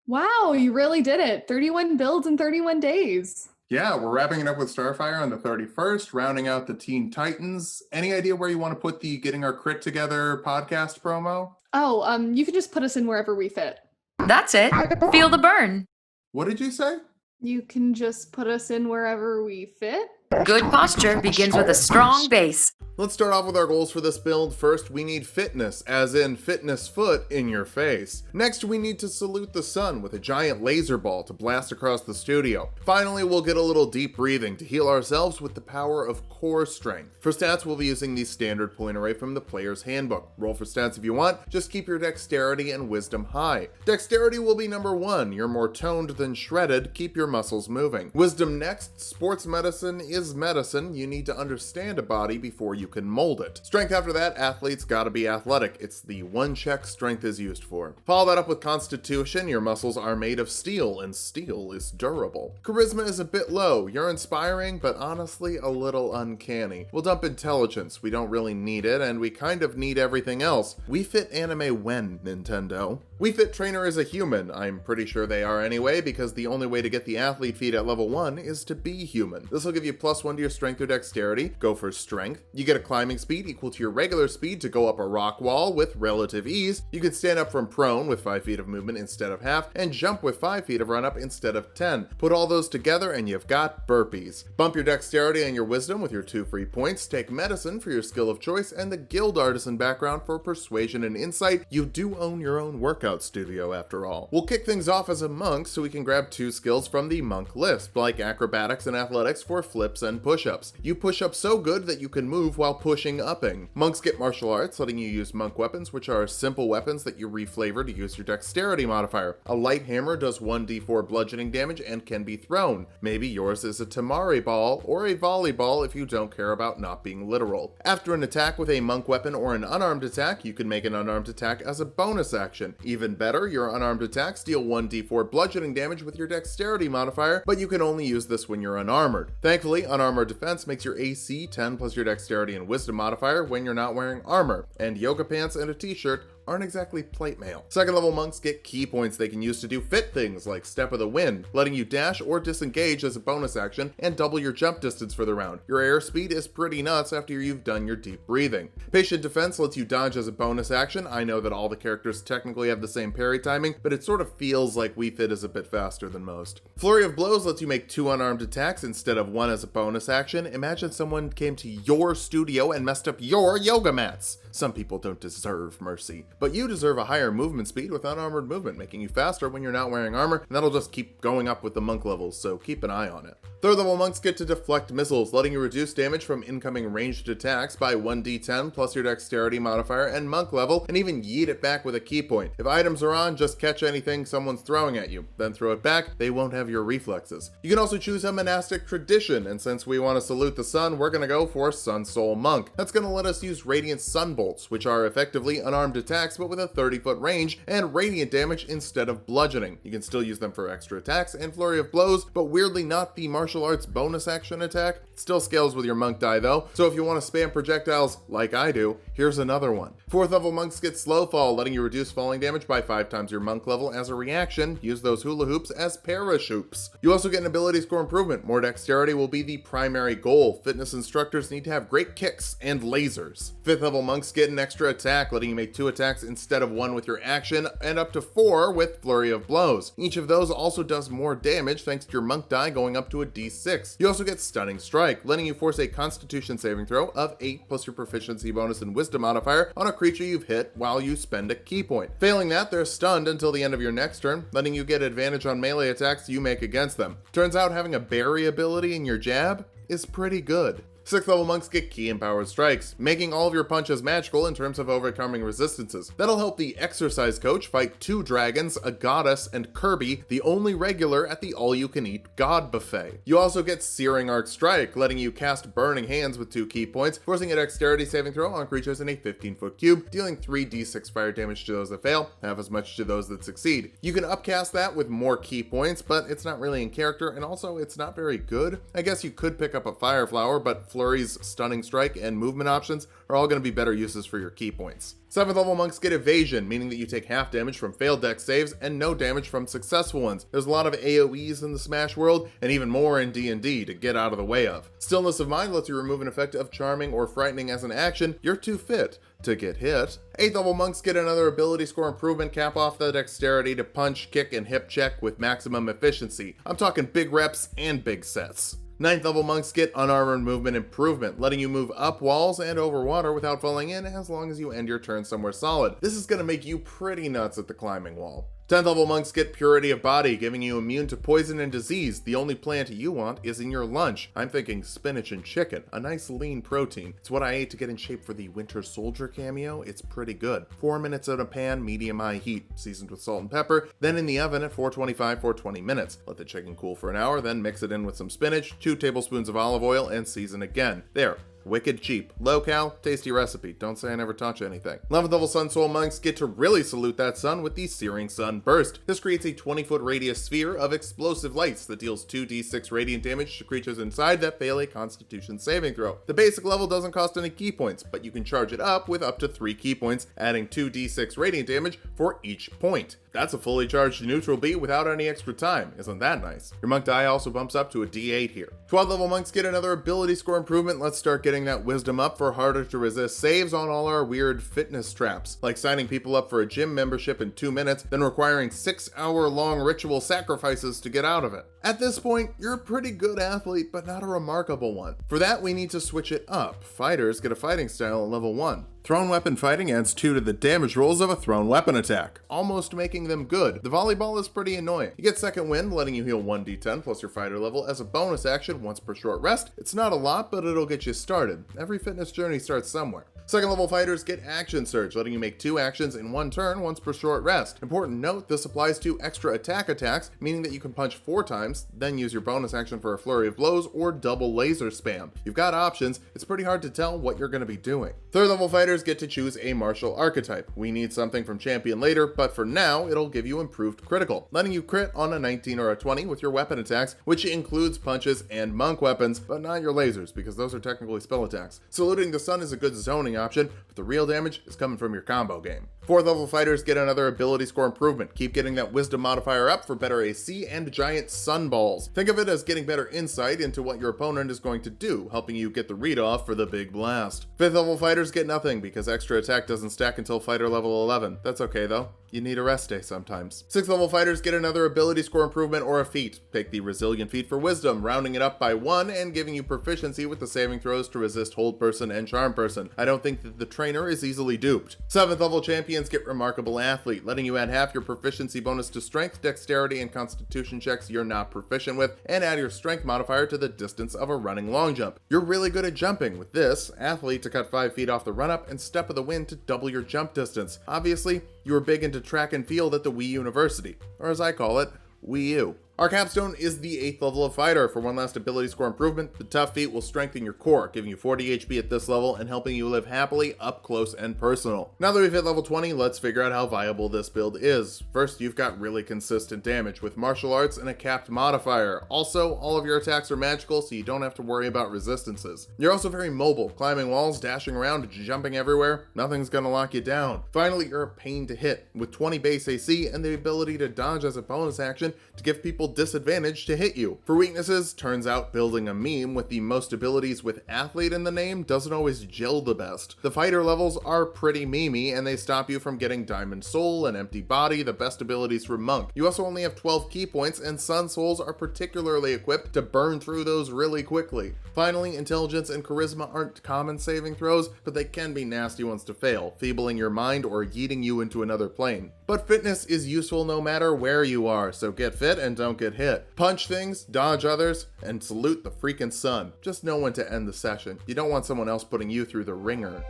Wow, you really did it. 31 builds in 31 days. Yeah, we're wrapping it up with Starfire on the 31st, rounding out the Teen Titans. Any idea where you want to put the Getting Our Crit Together podcast promo? Oh, you can just put us in wherever we fit. That's it. Feel the burn. What did you say? You can just put us in wherever we fit? Good posture begins with a strong base. Let's start off with our goals for this build. First, we need fitness, as in fitness foot in your face. Next, we need to salute the sun with a giant laser ball to blast across the studio. Finally, we'll get a little deep breathing to heal ourselves with the power of core strength. For stats, we'll be using the standard point array from the player's handbook. Roll for stats if you want, just keep your dexterity and wisdom high. Dexterity will be number 1. You're more toned than shredded, keep your muscles moving. Wisdom next. Sports medicine is medicine. You need to understand a body before you can mold it. Strength after that, athletes gotta be athletic. It's the one check strength is used for. Follow that up with constitution. Your muscles are made of steel, and steel is durable. Charisma is a bit low. You're inspiring, but honestly a little uncanny. We'll dump intelligence. We don't really need it, and we kind of need everything else. Wii Fit anime when, Nintendo? Wii Fit Trainer is a human. I'm pretty sure they are anyway, because the only way to get the athlete feat at level 1 is to be human. This will give you +1 to your strength or dexterity. Go for strength. You get a climbing speed equal to your regular speed to go up a rock wall with relative ease. You can stand up from prone with 5 feet of movement instead of half, and jump with 5 feet of run up instead of 10. Put all those together and you've got burpees. Bump your dexterity and your wisdom with your 2 free points. Take medicine for your skill of choice and the guild artisan background for persuasion and insight. You do own your own workout studio after all. We'll kick things off as a monk, so we can grab 2 skills from the monk list, like acrobatics and athletics for flips and push-ups. You push up so good that you can move while pushing upping. Monks get martial arts, letting you use monk weapons, which are simple weapons that you reflavor to use your dexterity modifier. A light hammer does 1d4 bludgeoning damage and can be thrown. Maybe yours is a tamari ball or a volleyball if you don't care about not being literal. After an attack with a monk weapon or an unarmed attack, you can make an unarmed attack as a bonus action. Even better, your unarmed attacks deal 1d4 bludgeoning damage with your dexterity modifier, but you can only use this when you're unarmored. Thankfully, unarmored defense makes your AC 10 plus your dexterity and wisdom modifier when you're not wearing armor, and yoga pants and a t-shirt aren't exactly plate mail. Second level monks get key points they can use to do fit things like Step of the Wind, letting you dash or disengage as a bonus action and double your jump distance for the round. Your airspeed is pretty nuts after you've done your deep breathing. Patient Defense lets you dodge as a bonus action. I know that all the characters technically have the same parry timing, but it sort of feels like Wii Fit is a bit faster than most. Flurry of Blows lets you make 2 unarmed attacks instead of 1 as a bonus action. Imagine someone came to your studio and messed up your yoga mats. Some people don't deserve mercy, but you deserve a higher movement speed with unarmored movement, making you faster when you're not wearing armor, and that'll just keep going up with the monk levels, so keep an eye on it. Third level monks get to deflect missiles, letting you reduce damage from incoming ranged attacks by 1d10 plus your dexterity modifier and monk level, and even yeet it back with a key point. If items are on, just catch anything someone's throwing at you, then throw it back. They won't have your reflexes. You can also choose a monastic tradition, and since we want to salute the sun, we're going to go for Sun Soul Monk. That's going to let us use Radiant Sunbolts, which are effectively unarmed attacks but with a 30-foot range and radiant damage instead of bludgeoning. You can still use them for extra attacks and Flurry of Blows, but weirdly not the martial arts bonus action attack. It still scales with your monk die though, so if you want to spam projectiles like I do, here's another one. 4th level monks get Slow Fall, letting you reduce falling damage by 5 times your monk level. As a reaction, use those hula hoops as parachutes. You also get an ability score improvement. More dexterity will be the primary goal. Fitness instructors need to have great kicks and lasers. 5th level monks get an extra attack, letting you make 2 attacks instead of 1 with your action, and up to 4 with Flurry of Blows. Each of those also does more damage thanks to your monk die going up to a d6. You also get Stunning Strike, letting you force a Constitution saving throw of 8 plus your proficiency bonus and wisdom modifier on a creature you've hit while you spend a key point. Failing that, they're stunned until the end of your next turn, letting you get advantage on melee attacks you make against them. Turns out having a berry ability in your jab is pretty good. 6th level monks get Key Empowered Strikes, making all of your punches magical in terms of overcoming resistances. That'll help the exercise coach fight 2 dragons, a goddess, and Kirby, the only regular at the all-you-can-eat god buffet. You also get Searing Arc Strike, letting you cast Burning Hands with 2 key points, forcing a dexterity saving throw on creatures in a 15-foot cube, dealing 3d6 fire damage to those that fail, half as much to those that succeed. You can upcast that with more key points, but it's not really in character, and also it's not very good. I guess you could pick up a Fire Flower, but flurries, stunning strike, and movement options are all going to be better uses for your key points. 7th level monks get evasion, meaning that you take half damage from failed dex saves and no damage from successful ones. There's a lot of AoEs in the Smash world, and even more in D&D to get out of the way of. Stillness of mind lets you remove an effect of charming or frightening as an action. You're too fit to get hit. 8th level monks get another ability score improvement, cap off the dexterity to punch, kick, and hip check with maximum efficiency. I'm talking big reps and big sets. 9th level monks get unarmored movement improvement, letting you move up walls and over water without falling in as long as you end your turn somewhere solid. This is going to make you pretty nuts at the climbing wall. 10th level monks get purity of body, giving you immune to poison and disease. The only plant you want is in your lunch. I'm thinking spinach and chicken, a nice lean protein. It's what I ate to get in shape for the Winter Soldier cameo. It's pretty good. 4 minutes in a pan, medium high heat, seasoned with salt and pepper, then in the oven at 425 for 20 minutes. Let the chicken cool for an hour, then mix it in with some spinach, 2 tablespoons of olive oil, and season again. There. Wicked cheap, low cal, tasty recipe. Don't say I never taught you anything. 11th level Sun Soul monks get to really salute that sun with the Searing Sun Burst. This creates a 20-foot radius sphere of explosive lights that deals 2d6 radiant damage to creatures inside that fail a Constitution saving throw. The basic level doesn't cost any key points, but you can charge it up with up to 3 key points, adding 2d6 radiant damage for each point. That's a fully charged neutral beat without any extra time. Isn't that nice? Your monk die also bumps up to a d8 here. 12th level monks get another ability score improvement. Let's start getting that wisdom up for harder to resist saves on all our weird fitness traps, like signing people up for a gym membership in 2 minutes, then requiring 6-hour-long ritual sacrifices to get out of it. At this point, you're a pretty good athlete, but not a remarkable one. For that, we need to switch it up. Fighters get a fighting style at level 1. Thrown weapon fighting adds 2 to the damage rolls of a thrown weapon attack, almost making them good. The volleyball is pretty annoying. You get second wind, letting you heal 1d10 plus your fighter level as a bonus action once per short rest. It's not a lot, but it'll get you started. Every fitness journey starts somewhere. Second level fighters get action surge, letting you make 2 actions in 1 turn once per short rest. Important note, this applies to extra attack attacks, meaning that you can punch 4 times, then use your bonus action for a flurry of blows or double laser spam. You've got options. It's pretty hard to tell what you're going to be doing. Third level fighters get to choose a martial archetype. We need something from champion later, but for now, it'll give you improved critical, letting you crit on a 19 or a 20 with your weapon attacks, which includes punches and monk weapons, but not your lasers, because those are technically spell attacks. Saluting the sun is a good zoning option, but the real damage is coming from your combo game. 4th level fighters get another ability score improvement. Keep getting that wisdom modifier up for better AC and giant sun balls. Think of it as getting better insight into what your opponent is going to do, helping you get the read off for the big blast. 5th level fighters get nothing because extra attack doesn't stack until fighter level 11. That's okay though. You need a rest day sometimes. 6th level fighters get another ability score improvement or a feat. Take the resilient feat for wisdom, rounding it up by 1 and giving you proficiency with the saving throws to resist hold person and charm person. I don't think that the trainer is easily duped. 7th level champions get remarkable athlete, letting you add half your proficiency bonus to strength, dexterity, and constitution checks you're not proficient with, and add your strength modifier to the distance of a running long jump. You're really good at jumping with this athlete to cut 5 feet off the run up and step of the wind to double your jump distance. Obviously, you were big into track and field at the Wii University, or as I call it, Wii U. Our capstone is the 8th level of fighter. For one last ability score improvement, the tough feat will strengthen your core, giving you 40 HP at this level and helping you live happily up close and personal. Now that we've hit level 20, let's figure out how viable this build is. First, you've got really consistent damage with martial arts and a capped modifier. Also, all of your attacks are magical, so you don't have to worry about resistances. You're also very mobile, climbing walls, dashing around, jumping everywhere. Nothing's gonna lock you down. Finally, you're a pain to hit, with 20 base AC and the ability to dodge as a bonus action to give people disadvantage to hit you. For weaknesses, turns out building a meme with the most abilities with athlete in the name doesn't always gel the best. The fighter levels are pretty memey and they stop you from getting Diamond Soul and Empty Body, the best abilities for Monk. You also only have 12 key points and Sun Souls are particularly equipped to burn through those really quickly. Finally, Intelligence and Charisma aren't common saving throws, but they can be nasty ones to fail, feebling your mind or yeeting you into another plane. But fitness is useful no matter where you are, so get fit and don't get hit. Punch things, dodge others, and salute the freaking sun. Just know when to end the session. You don't want someone else putting you through the ringer.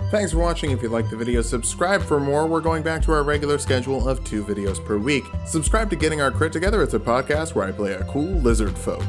Thanks for watching. If you liked the video, subscribe for more. We're going back to our regular schedule of 2 videos per week. Subscribe to Getting Our Crit Together. It's a podcast where I play a cool lizard folk.